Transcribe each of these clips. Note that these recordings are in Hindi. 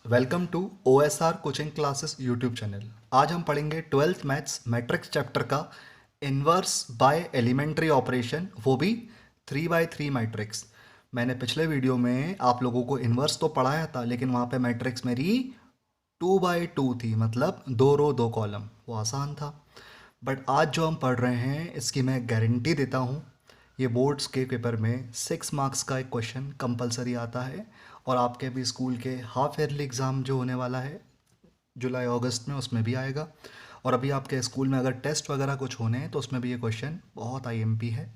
Welcome to OSR coaching classes YouTube channel. आज हम पढ़ेंगे 12th मैथ्स मैट्रिक्स चैप्टर का इन्वर्स बाय एलिमेंट्री ऑपरेशन, वो भी 3 by 3 मैट्रिक्स। मैंने पिछले वीडियो में आप लोगों को इन्वर्स तो पढ़ाया था, लेकिन वहाँ पे मैट्रिक्स मेरी 2 by 2 थी, मतलब 2 रो 2 कॉलम। वो आसान था। बट आज जो हम पढ़ रहे हैं इसकी मैं गारंटी देता हूँ, ये बोर्ड्स के पेपर में 6 मार्क्स का एक क्वेश्चन कंपलसरी आता है। और आपके भी स्कूल के हाफ ईयरली एग्ज़ाम जो होने वाला है जुलाई अगस्त में, उसमें भी आएगा। और अभी आपके स्कूल में अगर टेस्ट वगैरह कुछ होने हैं तो उसमें भी ये क्वेश्चन बहुत IMP है।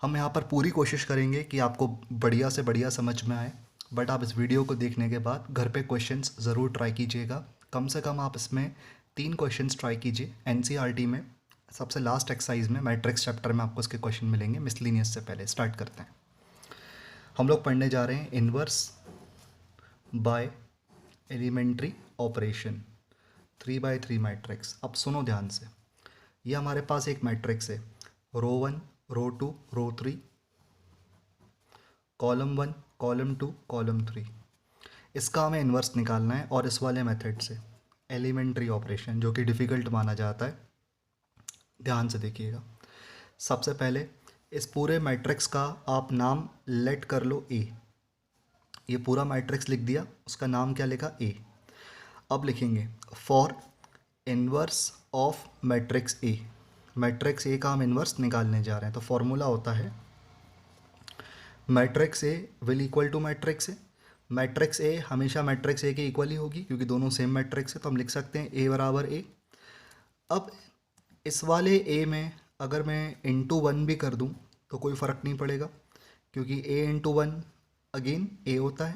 हम यहाँ पर पूरी कोशिश करेंगे कि आपको बढ़िया से बढ़िया समझ में आए। बट आप इस वीडियो को देखने के बाद घर पे क्वेश्चंस ज़रूर ट्राई कीजिएगा। कम से कम आप इसमें 3 क्वेश्चंस ट्राई कीजिए। NCERT में सबसे लास्ट एक्सरसाइज में मैट्रिक्स चैप्टर में आपको इसके क्वेश्चन मिलेंगे। मिसलिनियस से पहले स्टार्ट करते हैं। हम लोग पढ़ने जा रहे हैं inverse by elementary operation 3 by 3 matrix. अब सुनो ध्यान से, ये हमारे पास एक मैट्रिक्स है, रो 1 रो 2 रो 3, कॉलम 1 कॉलम 2 कॉलम 3। इसका हमें इन्वर्स निकालना है और इस वाले मेथड से एलिमेंट्री ऑपरेशन, जो कि डिफ़िकल्ट माना जाता है। ध्यान से देखिएगा। सबसे पहले इस पूरे मैट्रिक्स का आप नाम लेट कर लो ए। ये पूरा मैट्रिक्स लिख दिया, उसका नाम क्या लिखा, ए। अब लिखेंगे for inverse of matrix A. Matrix ए का हम इन्वर्स निकालने जा रहे हैं, तो फॉर्मूला होता है matrix A will equal to matrix A. Matrix A हमेशा मैट्रिक्स ए के इक्वल ही होगी, क्योंकि दोनों सेम मैट्रिक्स है, तो हम लिख सकते हैं ए बराबर ए। अब इस वाले ए में अगर मैं *1 भी कर दूं तो कोई फ़र्क नहीं पड़ेगा, क्योंकि a × 1 अगेन ए होता है।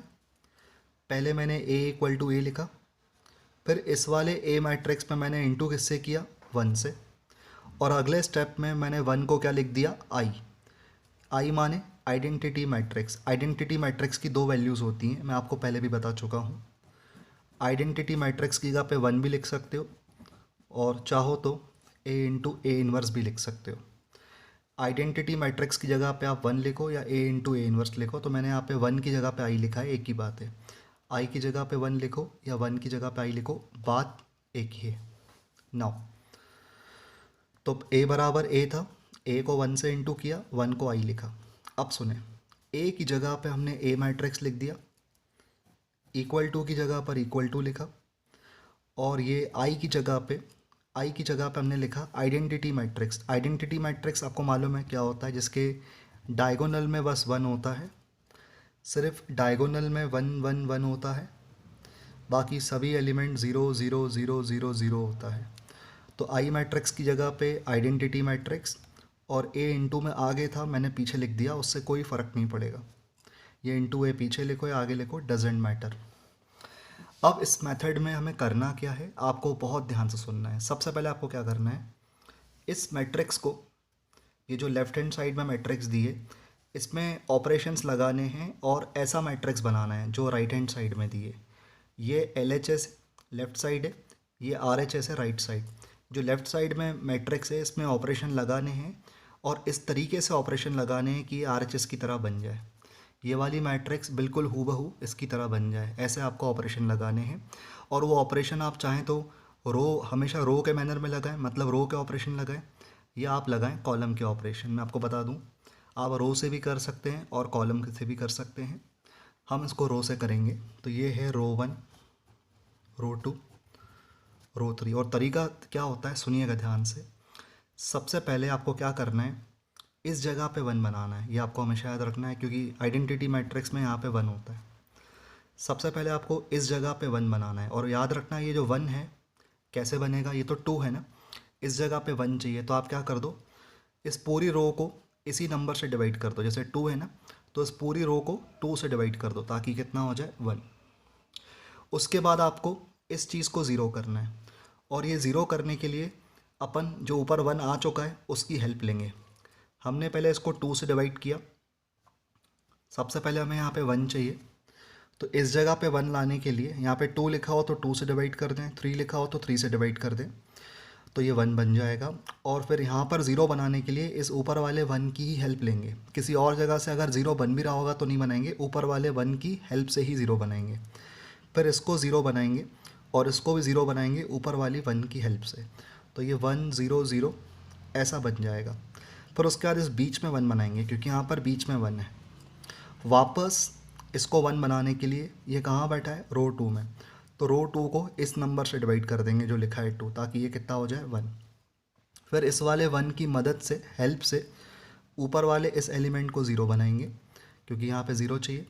पहले मैंने a इक्वल टू ए लिखा, फिर इस वाले ए मैट्रिक्स में मैंने इंटू किससे किया, 1 से। और अगले स्टेप में मैंने 1 को क्या लिख दिया, आई माने आइडेंटिटी मैट्रिक्स। आइडेंटिटी मैट्रिक्स की 2 वैल्यूज़ होती हैं, मैं आपको पहले भी बता चुका हूँ। आइडेंटिटी मैट्रिक्स की जगह पे 1 भी लिख सकते हो, और चाहो तो a × A इन्वर्स भी लिख सकते हो। आइडेंटिटी मैट्रिक्स की जगह पे आप 1 लिखो या a × A इन्वर्स लिखो, तो मैंने यहाँ पे 1 की जगह पे i लिखा है, एक ही बात है। i की जगह पे 1 लिखो या 1 की जगह पे i लिखो, बात एक ही है। नाउ तो a बराबर a था, a को 1 से इंटू किया, 1 को i लिखा। अब सुने, a की जगह पे हमने a मैट्रिक्स लिख दिया, इक्वल टू की जगह पर इक्वल टू लिखा, और ये i की जगह पे हमने लिखा आइडेंटिटी मैट्रिक्स। आइडेंटिटी मैट्रिक्स आपको मालूम है क्या होता है, जिसके डायगोनल में बस 1 होता है, सिर्फ डायगोनल में 1 1 1 होता है, बाकी सभी एलिमेंट 0 0 0 0 0 होता है। तो आई मैट्रिक्स की जगह पे आइडेंटिटी मैट्रिक्स, और a × में आगे था मैंने पीछे लिख दिया, उससे कोई फ़र्क नहीं पड़ेगा। ये × a पीछे लिखो या आगे लिखो, डजेंट मैटर। अब इस मेथड में हमें करना क्या है, आपको बहुत ध्यान से सुनना है। सबसे पहले आपको क्या करना है, इस मैट्रिक्स को, ये जो लेफ्ट हैंड साइड में मैट्रिक्स दिए, इसमें ऑपरेशंस लगाने हैं और ऐसा मैट्रिक्स बनाना है जो राइट हैंड साइड में दिए। ये LHS लेफ़्ट साइड है, ये RHS है राइट साइड। जो लेफ़्ट साइड में मैट्रिक्स है, इसमें ऑपरेशन लगाने हैं और इस तरीके से ऑपरेशन लगाने हैं कि ये RHS की तरह बन जाए। ये वाली मैट्रिक्स बिल्कुल हूबहू इसकी तरह बन जाए, ऐसे आपको ऑपरेशन लगाने हैं। और वो ऑपरेशन आप चाहें तो हमेशा रो के मैनर में लगाएं, मतलब रो के ऑपरेशन लगाएं, या आप लगाएं कॉलम के ऑपरेशन। मैं आपको बता दूं, आप रो से भी कर सकते हैं और कॉलम से भी कर सकते हैं। हम इसको रो से करेंगे, तो ये है रो 1 रो 2 रो 3। और तरीका क्या होता है, सुनिएगा ध्यान से। सबसे पहले आपको क्या करना है, इस जगह पे 1 बनाना है, ये आपको हमेशा याद रखना है, क्योंकि आइडेंटिटी मैट्रिक्स में यहाँ पे 1 होता है। सबसे पहले आपको इस जगह पे 1 बनाना है, और याद रखना ये जो 1 है कैसे बनेगा, ये तो 2 है ना, इस जगह पे 1 चाहिए, तो आप क्या कर दो, इस पूरी रो को इसी नंबर से डिवाइड कर दो। जैसे 2 है ना, तो इस पूरी रो को 2 से डिवाइड कर दो, ताकि कितना हो जाए, 1। उसके बाद आपको इस चीज़ को ज़ीरो करना है, और ये ज़ीरो करने के लिए अपन जो ऊपर 1 आ चुका है उसकी हेल्प लेंगे। हमने पहले इसको 2 से डिवाइड किया, सबसे पहले हमें यहाँ पे 1 चाहिए, तो इस जगह पे 1 लाने के लिए यहाँ पे 2 लिखा हो तो 2 से डिवाइड कर दें, 3 लिखा हो तो 3 से डिवाइड कर दें, तो ये 1 बन जाएगा। और फिर यहाँ पर 0 बनाने के लिए इस ऊपर वाले 1 की ही हेल्प लेंगे। किसी और जगह से अगर 0 बन भी रहा होगा तो नहीं बनाएंगे, ऊपर वाले 1 की हेल्प से ही 0 बनाएंगे। फिर इसको ज़ीरो बनाएंगे और इसको भी ज़ीरो बनाएंगे ऊपर वाली वन की हेल्प से, तो ये 1 0 0 ऐसा बन जाएगा। फिर उसके बाद इस बीच में वन बनाएंगे क्योंकि यहाँ पर बीच में वन है। वापस इसको वन बनाने के लिए ये कहाँ बैठा है, रो 2 में, तो रो 2 को इस नंबर से डिवाइड कर देंगे जो लिखा है 2, ताकि ये कितना हो जाए 1। फिर इस वाले वन की मदद से, हेल्प से, ऊपर वाले इस एलिमेंट को ज़ीरो बनाएंगे क्योंकि यहाँ पे ज़ीरो चाहिए।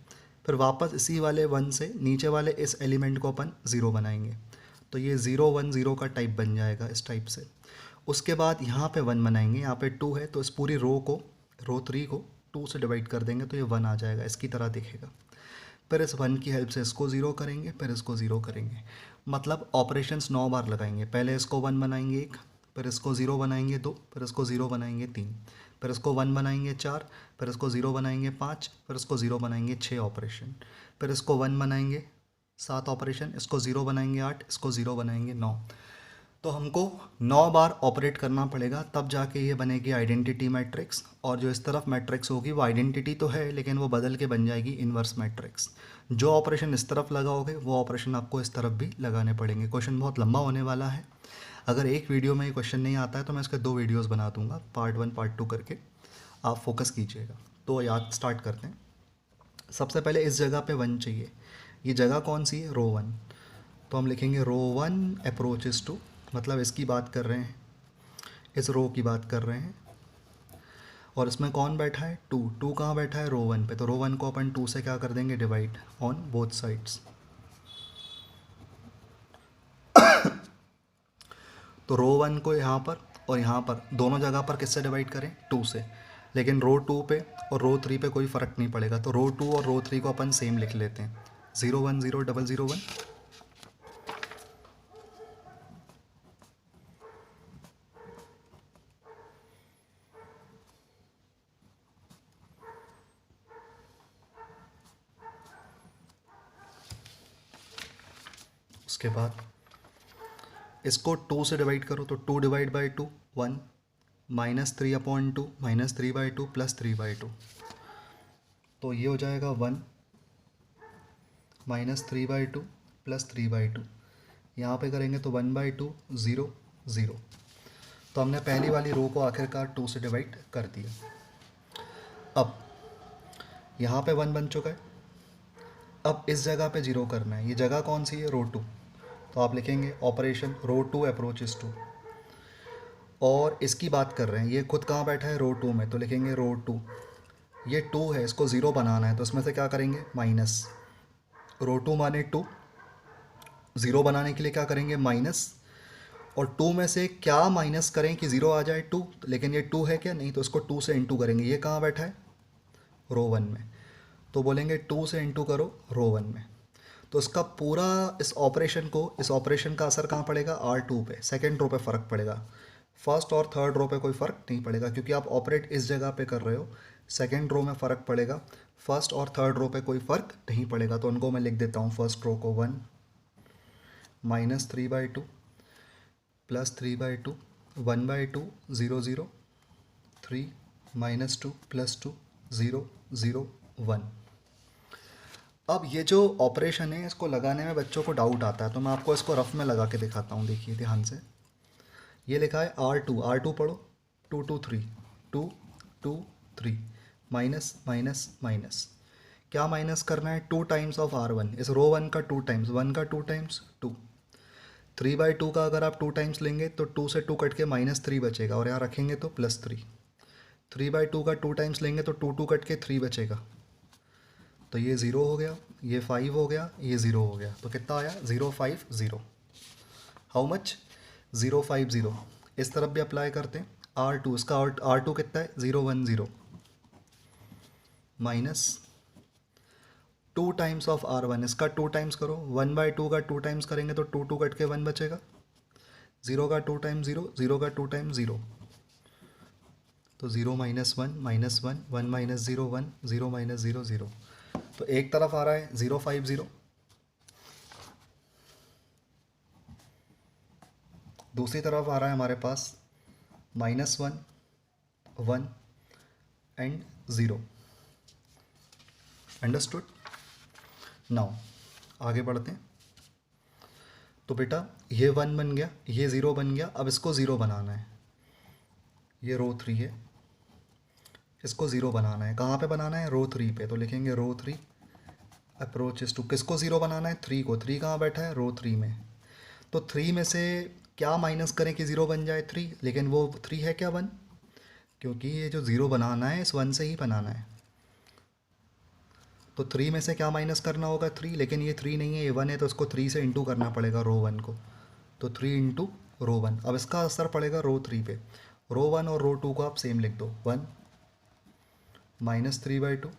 फिर वापस इसी वाले वन से नीचे वाले इस एलिमेंट को अपन ज़ीरो बनाएंगे, तो ये 0 1 0 का टाइप बन जाएगा इस टाइप से। उसके बाद यहाँ पे वन बनाएंगे, यहाँ पे 2 है तो इस पूरी रो को, रो 3 को 2 से डिवाइड कर देंगे तो ये 1 आ जाएगा, इसकी तरह दिखेगा। फिर इस वन की हेल्प से इसको ज़ीरो करेंगे, फिर इसको ज़ीरो करेंगे, मतलब ऑपरेशंस 9 बार लगाएंगे। पहले इसको वन बनाएंगे 1, फिर इसको ज़ीरो बनाएंगे 2, फिर इसको ज़ीरो बनाएंगे 3, फिर इसको वन बनाएंगे 4, फिर इसको ज़ीरो बनाएंगे 5, फिर इसको ज़ीरो बनाएंगे 6 ऑपरेशन, फिर इसको वन बनाएंगे 7 ऑपरेशन, इसको ज़ीरो बनाएंगे 8, इसको ज़ीरो बनाएंगे 9। तो हमको 9 बार ऑपरेट करना पड़ेगा, तब जाके ये बनेगी आइडेंटिटी मैट्रिक्स। और जो इस तरफ मैट्रिक्स होगी वो आइडेंटिटी तो है लेकिन वो बदल के बन जाएगी इन्वर्स मैट्रिक्स। जो ऑपरेशन इस तरफ लगाओगे वो ऑपरेशन आपको इस तरफ भी लगाने पड़ेंगे। क्वेश्चन बहुत लंबा होने वाला है, अगर एक वीडियो में ये क्वेश्चन नहीं आता है तो मैं इसके 2 वीडियोस बना दूंगा, पार्ट 1 पार्ट 2 करके, आप फोकस कीजिएगा। तो याद स्टार्ट करते हैं। सबसे पहले इस जगह पे 1 चाहिए, ये जगह कौन सी है, रो 1, तो हम लिखेंगे रो 1 अप्रोचेस टू, मतलब इसकी बात कर रहे हैं, इस रो की बात कर रहे हैं। और इसमें कौन बैठा है, 2, 2 कहाँ बैठा है, रो 1 पे, तो रो 1 को अपन 2 से क्या कर देंगे, डिवाइड ऑन बोथ साइड्स। तो रो 1 को यहाँ पर और यहाँ पर दोनों जगह पर किससे डिवाइड करें, 2 से, लेकिन रो 2 पे और रो 3 पे कोई फ़र्क नहीं पड़ेगा, तो रो 2 और रो 3 को अपन सेम लिख लेते हैं, 0 1 0 0 0 1। उसके बाद इसको 2 से डिवाइड करो, तो 2 डिवाइड बाई 2 1, -3/2 -3/2 +3/2, तो ये हो जाएगा 1 -3/2 +3/2। यहाँ पे करेंगे तो 1/2 0 0। तो हमने पहली वाली रो को आखिरकार 2 से डिवाइड कर दिया। अब यहाँ पे 1 बन चुका है, अब इस जगह पे 0 करना है। ये जगह कौन सी है, रो 2, तो आप लिखेंगे ऑपरेशन रो 2 अप्रोचेस टू, और इसकी बात कर रहे हैं, ये खुद कहाँ बैठा है, रो 2 में, तो लिखेंगे रो 2, ये 2 है, इसको 0 बनाना है, तो इसमें से क्या करेंगे, माइनस, रो 2 माने 2, 0 बनाने के लिए क्या करेंगे, माइनस, और 2 में से क्या माइनस करें कि 0 आ जाए, 2, लेकिन ये 2 है क्या, नहीं, तो इसको 2 से इंटू करेंगे। ये कहाँ बैठा है, रो 1 में, तो बोलेंगे 2 से इंटू करो रो 1 में, तो इसका पूरा इस ऑपरेशन का असर कहाँ पड़ेगा, R2 पे, सेकेंड रो पे फ़र्क पड़ेगा, फर्स्ट और थर्ड रो पे कोई फ़र्क नहीं पड़ेगा क्योंकि आप ऑपरेट इस जगह पे कर रहे हो। सेकेंड रो में फ़र्क पड़ेगा, फर्स्ट और थर्ड रो पे कोई फ़र्क नहीं पड़ेगा, तो उनको मैं लिख देता हूँ। फर्स्ट रो को 1 -3/2 +3/2 1/2 0 0 3 -2 +2 0 0 1। अब ये जो ऑपरेशन है इसको लगाने में बच्चों को डाउट आता है, तो मैं आपको इसको रफ में लगा के दिखाता हूँ। देखिए ध्यान से, ये लिखा है R2 पढ़ो, 2 2 3 2 2 3 माइनस माइनस माइनस, क्या माइनस करना है, 2 टाइम्स ऑफ R1, इस रो 1 का 2 टाइम्स, 1 का 2 टाइम्स 2, 3/2 का अगर आप 2 टाइम्स लेंगे तो 2 से 2 कट के -3 बचेगा, और यहाँ रखेंगे तो +3, 3/2 का 2 टाइम्स लेंगे तो 2 2 कट के 3 बचेगा, तो ये 0 हो गया, ये 5 हो गया, ये 0 हो गया, तो कितना आया, 0 5 0। How much, 0 5 0। इस तरफ भी अप्लाई करते हैं, R2, इसका R2 कितना है, 0 1 0 माइनस 2 टाइम्स ऑफ R1, इसका 2 टाइम्स करो, 1/2 का 2 टाइम्स करेंगे तो 2 2 कट के 1 बचेगा, 0 का 2 टाइम्स 0, 0 का 2 टाइम्स 0, तो 0 -1 -1 1 -0 1 0 -0 0। तो एक तरफ आ रहा है 0 5 0, दूसरी तरफ आ रहा है हमारे पास -1 1 एंड 0। अंडरस्टूड। नाउ आगे बढ़ते हैं। तो बेटा ये 1 बन गया, ये 0 बन गया। अब इसको 0 बनाना है, ये रो 3 है, इसको 0 बनाना है। कहाँ पे बनाना है? रो 3 पे। तो लिखेंगे रो 3 अप्रोचेस टू, किसको 0 बनाना है? 3 को। 3 कहाँ बैठा है? रो 3 में। तो 3 में से क्या माइनस करें कि 0 बन जाए? 3, लेकिन वो 3 है क्या? 1, क्योंकि ये जो 0 बनाना है इस 1 से ही बनाना है। तो 3 में से क्या माइनस करना होगा? 3, लेकिन ये 3 नहीं है, ये 1 है, तो इसको 3 से इंटू करना पड़ेगा रो 1 को। तो 3 इंटू रो 1। अब इसका असर पड़ेगा रो 3 पे। रो 1 और रो 2 को आप सेम लिख दो। 1 -3/2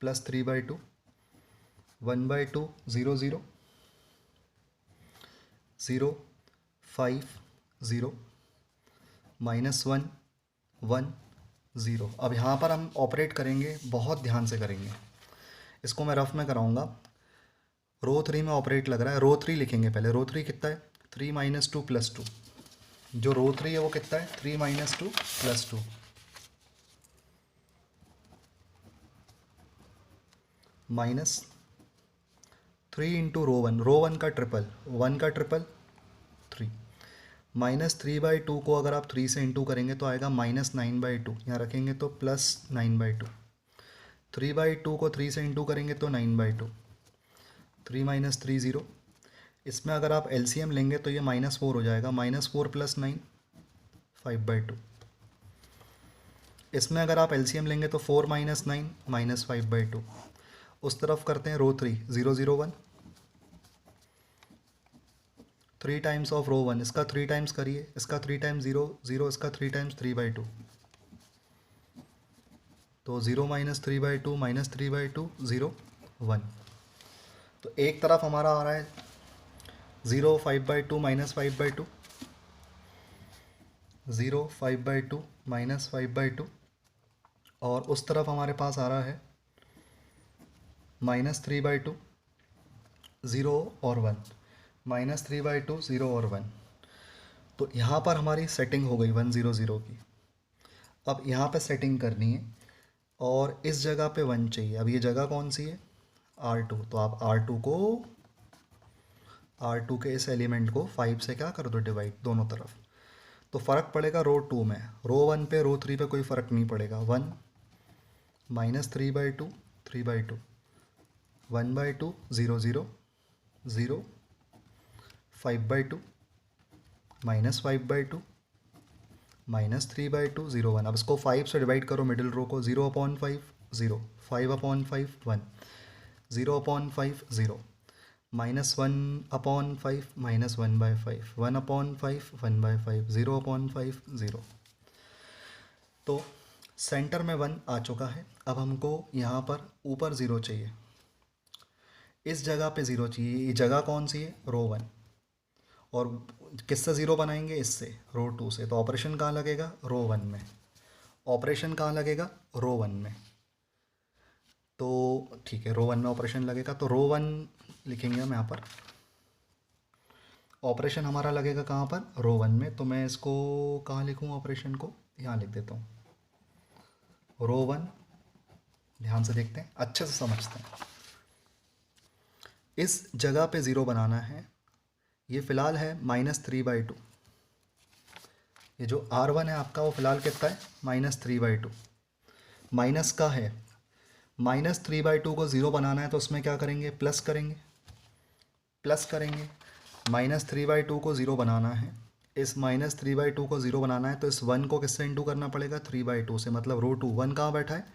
प्लस 3/2, 1/2 0 0 0 5 0 -1 1 0। अब यहाँ पर हम ऑपरेट करेंगे, बहुत ध्यान से करेंगे। इसको मैं रफ में कराऊंगा। रो 3 में ऑपरेट लग रहा है, रो 3 लिखेंगे पहले। रो 3 कितना है? 3 - 2 + 2। जो रो 3 है वो कितना है? 3 - 2 + 2 माइनस 3 इंटू रो 1। रो 1 का ट्रिपल, 1 का ट्रिपल 3। -3/2 को अगर आप 3 से इंटू करेंगे तो आएगा -9/2। यहाँ रखेंगे तो +9/2। 3/2 को 3 से इंटू करेंगे तो 9/2। 3 - 3 0। इसमें अगर आप एलसीएम लेंगे तो ये -4 हो जाएगा। -4 + 9 5/2। इसमें अगर आप एलसीएम लेंगे तो 4 - 9 -5/2। उस तरफ करते हैं रो 3 0 0 1। 3 टाइम्स ऑफ रो 1, इसका 3 टाइम्स करिए, इसका 3 टाइम्स 0 0, इसका 3 टाइम्स 3/2। तो 0 - 3/2 -3/2 0 1। तो एक तरफ हमारा आ रहा है 0 5/2 -5/2, 0 5/2 -5/2, और उस तरफ हमारे पास आ रहा है -3/2 0 और 1, -3/2 0 और 1। तो यहाँ पर हमारी सेटिंग हो गई 1 0 0 की। अब यहाँ पे सेटिंग करनी है और इस जगह पे 1 चाहिए। अब ये जगह कौन सी है? R2। तो आप R2 के इस एलिमेंट को 5 से क्या कर दो? डिवाइड दोनों तरफ। तो फ़र्क पड़ेगा रो 2 में। रो 1 पे रो 3 पे कोई फ़र्क नहीं पड़ेगा। 1 -3/2 3/2, 1/2 0 0 0 5/2 -5/2 -3/2 0 1। अब इसको 5 से डिवाइड करो मिडिल रो को। 0/5 0, 5/5 1, 0/5 0, -1/5 -1/5, 1/5 1/5, 0/5 0। तो सेंटर में 1 आ चुका है। अब हमको यहाँ पर ऊपर 0 चाहिए, इस जगह पे 0 चाहिए। ये जगह कौन सी है? रो 1। और किससे 0 बनाएंगे? इससे, रो 2 से। तो ऑपरेशन कहाँ लगेगा? रो 1 में। ऑपरेशन कहाँ लगेगा? रो 1 में। तो ठीक है, रो 1 में ऑपरेशन लगेगा। तो रो 1 लिखेंगे हम यहाँ पर। ऑपरेशन हमारा लगेगा कहाँ पर? रो 1 में। तो मैं इसको कहाँ लिखूँ ऑपरेशन को? यहाँ लिख देता हूँ, रो 1। ध्यान से देखते हैं, अच्छे से समझते हैं। इस जगह पे 0 बनाना है। ये फ़िलहाल है -3/2। ये जो R1 है आपका वो फ़िलहाल कितना है? -3/2। माइनस का है, -3/2 को 0 बनाना है तो उसमें क्या करेंगे? प्लस करेंगे, प्लस करेंगे। -3/2 को 0 बनाना है, इस -3/2 को 0 बनाना है तो इस 1 को किससे इंटू करना पड़ेगा? 3/2 से। मतलब रो 2, 1 कहाँ बैठा है?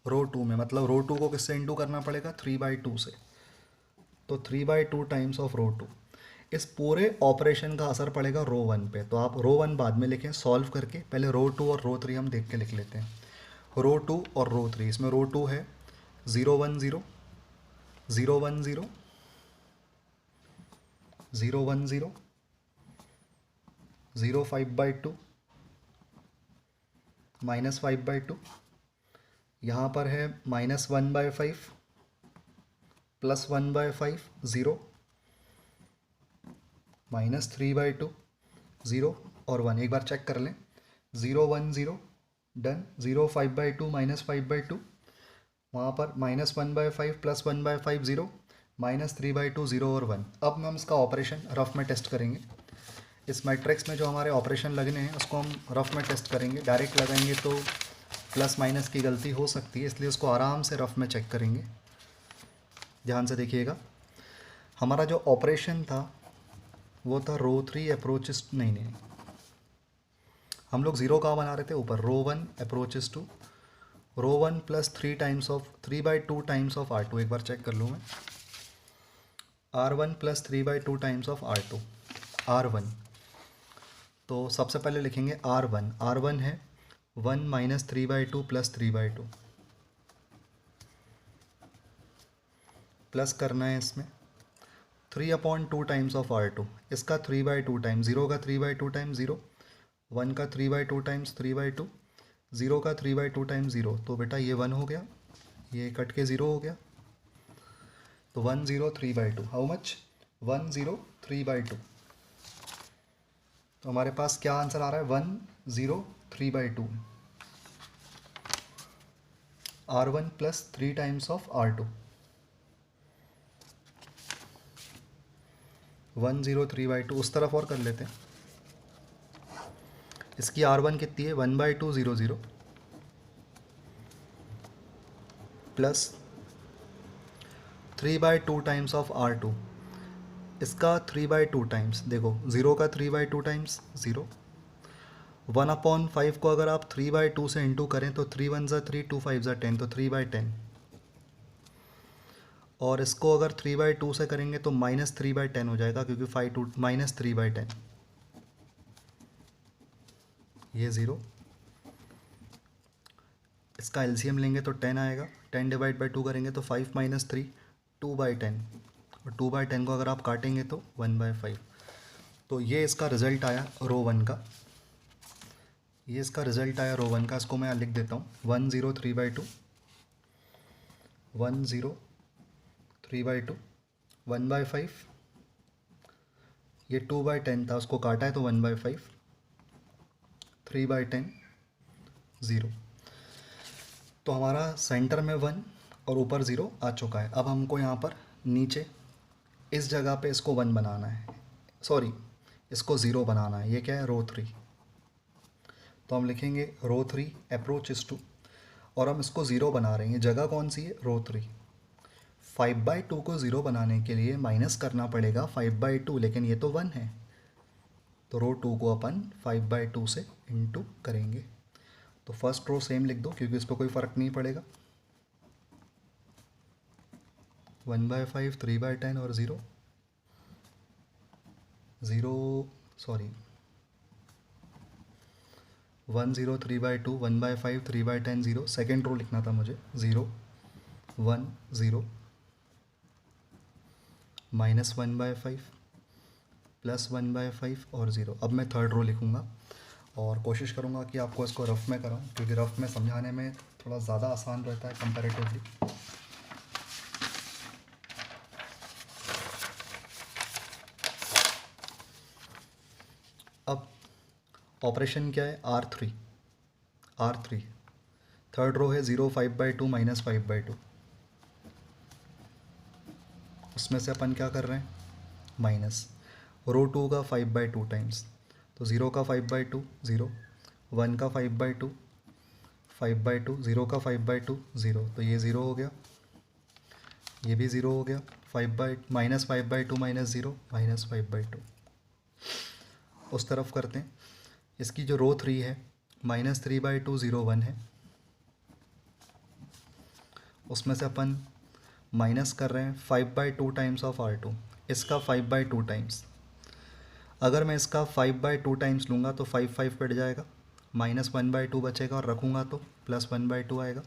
रो 2 में। मतलब रो 2 को किससे इंटू करना पड़ेगा? 3/2 से। तो 3/2 टाइम्स ऑफ रो 2। इस पूरे ऑपरेशन का असर पड़ेगा रो 1 पे। तो आप रो 1 बाद में लिखें सॉल्व करके, पहले रो 2 और रो 3 हम देख के लिख लेते हैं। रो 2 और रो 3, इसमें रो 2 है 0 1 0 0 1 0 0 1 0 0 5/2 -5/2। यहाँ पर है -1/5 +1/5 0 -3/2 0 और 1। एक बार चेक कर लें, 0 1 0 डन। 0 5/2 -5/2, वहाँ पर -1/5 +1/5 0, -3/2 0 और 1। अब हम इसका ऑपरेशन रफ में टेस्ट करेंगे। इस मैट्रिक्स में जो हमारे ऑपरेशन लगने हैं उसको हम रफ में टेस्ट करेंगे। डायरेक्ट लगाएंगे तो प्लस माइनस की गलती हो सकती है, इसलिए उसको आराम से रफ में चेक करेंगे। ध्यान से देखिएगा, हमारा जो ऑपरेशन था वो था रो 3 अप्रोचेस, नहीं, हम लोग ज़ीरो कहाँ बना रहे थे, ऊपर row 1 approaches to row 1 plus 3/2 times of R2। एक बार चेक कर लूँ मैं, R1 plus 3/2 times of R2, R1। तो सबसे पहले लिखेंगे R1 है 1 माइनस 3/2 प्लस 3/2, प्लस करना है इसमें 3/2 टाइम्स ऑफ R2। इसका 3/2 टाइम्स, ज़ीरो का 3/2 टाइम्स ज़ीरो, 1 का 3/2 टाइम्स 3/2, ज़ीरो का 3/2 टाइम्स ज़ीरो। तो बेटा ये 1 हो गया, ये कट के ज़ीरो हो गया, तो 103/2। How much, 103/2। तो हमारे पास क्या आंसर आ रहा है, 103/2। R1 plus 3 times of R2, 103/2। उस तरफ और कर लेते हैं। इसकी R1 कितनी है, 1/200 प्लस 3/2 टाइम्स ऑफ R2। इसका 3/2 टाइम्स, देखो ज़ीरो का 3/2 टाइम्स ज़ीरो, 1/5 को अगर आप 3/2 से इंटू करें तो 3 1 ज़ा 3, 2 5 ज़ा 10, तो 3/10। और इसको अगर 3/2 से करेंगे तो -3/10 हो जाएगा, क्योंकि 5 2 -3/10, ये ज़ीरो। इसका एलसीएम लेंगे तो 10 आएगा, 10 डिवाइड बाई 2 करेंगे तो 5 - 3 2/10, और 2/10 को अगर आप काटेंगे तो 1/5। तो ये इसका रिज़ल्ट आया रो 1 का, ये इसका रिज़ल्ट आया रो 1 का। इसको मैं लिख देता हूँ, 103/2, 103/2, 1/5, ये 2/10 था, उसको काटा है तो 1/5, 3/10 ज़ीरो। तो हमारा सेंटर में 1 और ऊपर ज़ीरो आ चुका है। अब हमको यहाँ पर नीचे इस जगह पे इसको 1 बनाना है, सॉरी इसको ज़ीरो बनाना है। ये क्या है, रो 3। तो हम लिखेंगे रो 3 अप्रोचेस टू, और हम इसको ज़ीरो बना रहे हैं। जगह कौन सी है, रो 3। 5/2 को ज़ीरो बनाने के लिए माइनस करना पड़ेगा 5/2, लेकिन ये तो 1 है, तो रो 2 को अपन 5/2 से इंटू करेंगे। तो फर्स्ट रो सेम लिख दो, क्योंकि इस पर कोई फ़र्क नहीं पड़ेगा। 1/5, 3/10 और zero, sorry 103/2, 1/5, 3/10 zero. Second row लिखना था मुझे, 0 1 0 -1/5 प्लस 1/5 और ज़ीरो। अब मैं थर्ड रो लिखूँगा और कोशिश करूँगा कि आपको इसको रफ़ में कराऊँ, क्योंकि रफ़ में समझाने में थोड़ा ज़्यादा आसान रहता है कंपैरेटिवली। अब ऑपरेशन क्या है, R3। थर्ड रो है 0 5/2 -5/2, उसमें से अपन क्या कर रहे हैं, माइनस। रो 2 का 5/2 टाइम्स, तो 0 का 5/2 0, 1 का 5/2 5/2, 0 का 5/2 0, तो ये ज़ीरो हो गया, ये भी ज़ीरो हो गया। -5/2 -0 -5/2। उस तरफ करते हैं। इसकी जो रो 3 है, -3/2 0 1 है, उसमें से अपन माइनस कर रहे हैं 5/2 टाइम्स ऑफ R2। इसका 5/2 टाइम्स, अगर मैं इसका 5/2 टाइम्स लूँगा तो 5 5 कट जाएगा, -1/2 बचेगा, और रखूँगा तो +1/2 आएगा।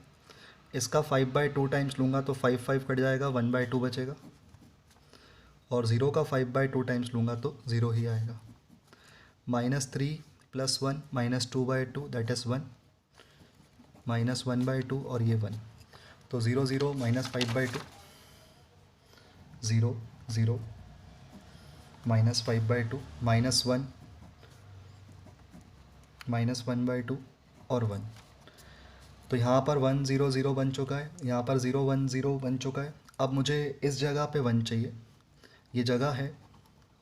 इसका 5/2 टाइम्स लूँगा तो 5 5 कट जाएगा, 1/2 बचेगा, और ज़ीरो का 5/2 टाइम्स लूँगा तो ज़ीरो ही आएगा। -3 + 1 -2/2 दैट इज़ 1, -1/2 और ये 1, तो 0 0 -5/2 0 0 -5/2 -1 -1/2 और 1। तो यहाँ पर 1 0 0 बन चुका है, यहाँ पर 0 1 0 बन चुका है। अब मुझे इस जगह पे 1 चाहिए, ये जगह है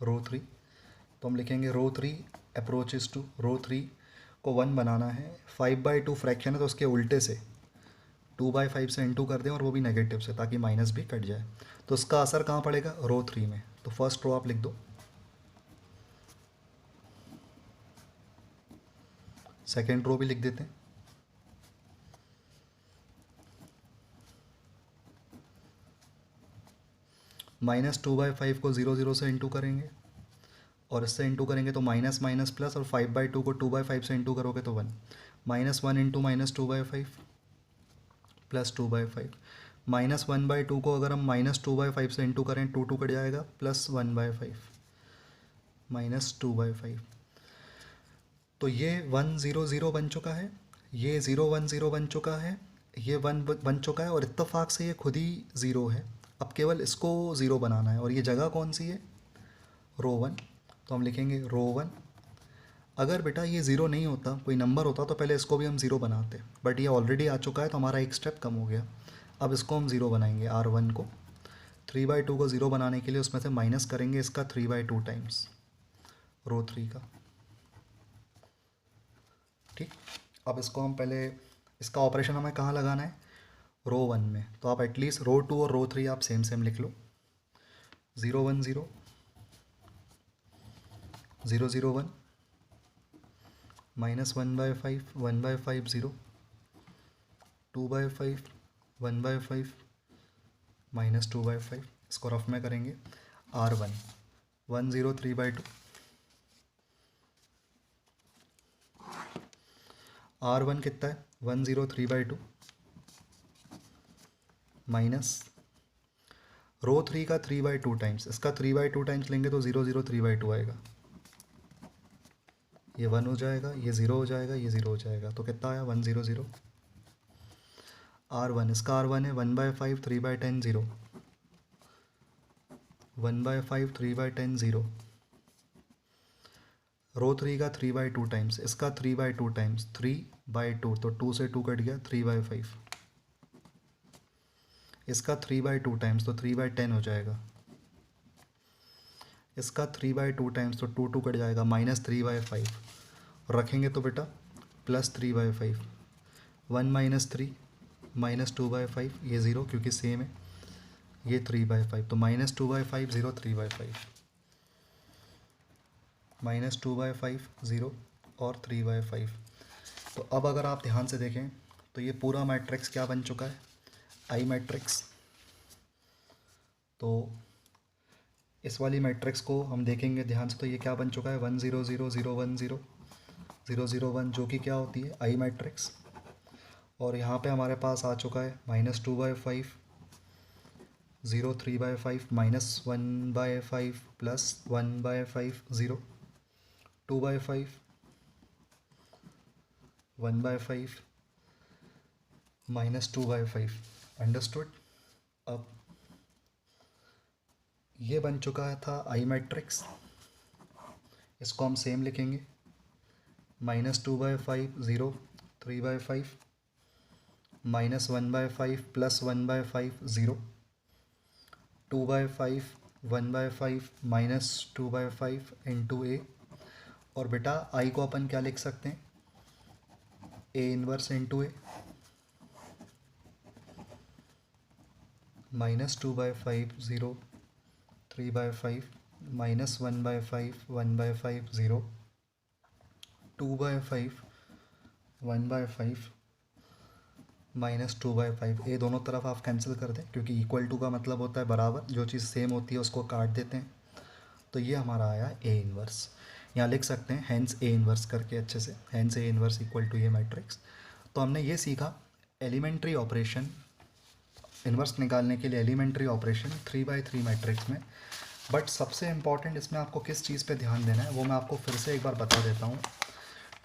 रो 3, तो हम लिखेंगे रो 3 अप्रोचेस टू, रो 3 को 1 बनाना है। 5/2 फ्रैक्शन है तो उसके उल्टे से 2/5 से इंटू कर दें और वो भी नेगेटिव से, ताकि माइनस भी कट जाए। तो इसका असर कहाँ पड़ेगा? रो 3 में। तो फर्स्ट रो आप लिख दो, सेकेंड रो भी लिख देते हैं। -2/5 को 0 0 से इंटू करेंगे और इससे इंटू करेंगे तो माइनस माइनस प्लस, और 5/2 को 2/5 से इंटू करोगे तो 1, -1 इंटू -2/5 प्लस 2/5, -1/2 को अगर हम -2/5 से इंटू करें 2 कट जाएगा, प्लस 1/5 -2/5। तो ये 1 0 0 बन चुका है, ये 0 1 0 बन चुका है, ये 1 बन चुका है, और इत्तेफाक से ये खुद ही 0 है। अब केवल इसको 0 बनाना है, और ये जगह कौन सी है? रो 1। तो हम लिखेंगे रो 1। अगर बेटा ये 0 नहीं होता, कोई नंबर होता, तो पहले इसको भी हम 0 बनाते, बट ये ऑलरेडी आ चुका है तो हमारा एक स्टेप कम हो गया। अब इसको हम 0 बनाएंगे, R1 को। 3/2 को 0 बनाने के लिए उसमें से माइनस करेंगे इसका 3/2 टाइम्स रो 3 का। ठीक, अब इसको हम पहले, इसका ऑपरेशन हमें कहाँ लगाना है? रो 1 में। तो आप एटलीस्ट रो 2 और रो 3 आप सेम सेम लिख लो। 0 1 0 0 0 1 -1/5 1/5 0 2/5 1/5 -2/5। इसको रफ में करेंगे। R1 1 0 3/2, R1 कितना है? 1 0 3/2 माइनस रो 3 का 3/2 टाइम्स, इसका 3/2 टाइम्स लेंगे तो 0 0 3/2 आएगा, ये 1 हो जाएगा, ये 0 हो जाएगा, ये 0 हो जाएगा, तो कितना आया? 1 0 0। R1, इसका R1 है 1/5 3/10 0, 1/5 3/10 0। रो 3 का 3/2 टाइम्स, इसका 3/2 टाइम्स 3/2, तो 2 से 2 कट गया, 3/5। इसका 3/2 टाइम्स तो 3/10 हो जाएगा, इसका 3/2 टाइम्स तो 2 2 कट जाएगा, -3/5। रखेंगे तो बेटा +3/5, 1 -3 -2/5, ये 0 क्योंकि सेम है, ये 3/5, तो -2/5 0 3/5, -2/5 0 और 3/5। तो अब अगर आप ध्यान से देखें तो ये पूरा मैट्रिक्स क्या बन चुका है? आई मैट्रिक्स। तो इस वाली मैट्रिक्स को हम देखेंगे ध्यान से, तो ये क्या बन चुका है? 1 0 0 0 1 0 0 0 1, जो कि क्या होती है? आई मैट्रिक्स। और यहाँ पे हमारे पास आ चुका है -2/5 0 3/5 -1/5 प्लस 1/5 0 2/5 1/5 -2/5। अंडरस्टूड? अब ये बन चुका था आई मैट्रिक्स, इसको हम सेम लिखेंगे, -2/5 0 3/5 -1/5 प्लस 1/5 0 2/5 1/5 -2/5 इंटू ए। और बेटा आई को अपन क्या लिख सकते हैं? ए इनवर्स इंटू ए, -2/5 0 3/5 -1/5 1/5 0 2/5 1/5 -2/5। ए दोनों तरफ आप कैंसिल कर दें, क्योंकि इक्वल टू का मतलब होता है बराबर, जो चीज़ सेम होती है उसको काट देते हैं। तो ये हमारा आया ए इनवर्स। यहाँ लिख सकते हैं हैंस ए इनवर्स करके अच्छे से, hence A inverse equal to ये मैट्रिक्स। तो हमने ये सीखा एलिमेंट्री ऑपरेशन, इन्वर्स निकालने के लिए एलिमेंट्री ऑपरेशन 3/3 मैट्रिक्स में। बट सबसे इम्पॉर्टेंट इसमें आपको किस चीज़ पे ध्यान देना है वो मैं आपको फिर से एक बार बता देता हूँ।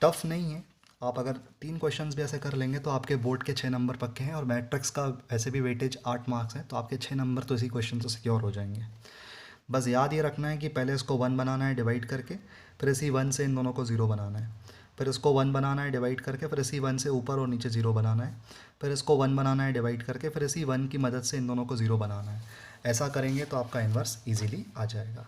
टफ नहीं है, आप अगर 3 क्वेश्चंस भी ऐसे कर लेंगे तो आपके बोर्ड के 6 नंबर पक्के हैं, और मैट्रिक्स का ऐसे भी वेटेज 8 मार्क्स है, तो आपके 6 नंबर तो इसी क्वेश्चन से सिक्योर हो जाएंगे। बस याद ये रखना है कि पहले इसको 1 बनाना है डिवाइड करके, फिर इसी 1 से इन दोनों को 0 बनाना है। फिर इसको 1 बनाना है डिवाइड करके, फिर इसी 1 से ऊपर और नीचे 0 बनाना है, फिर इसको 1 बनाना है डिवाइड करके, फिर इसी 1 की मदद से इन दोनों को 0 बनाना है। ऐसा करेंगे तो आपका इन्वर्स ईजिली आ जाएगा।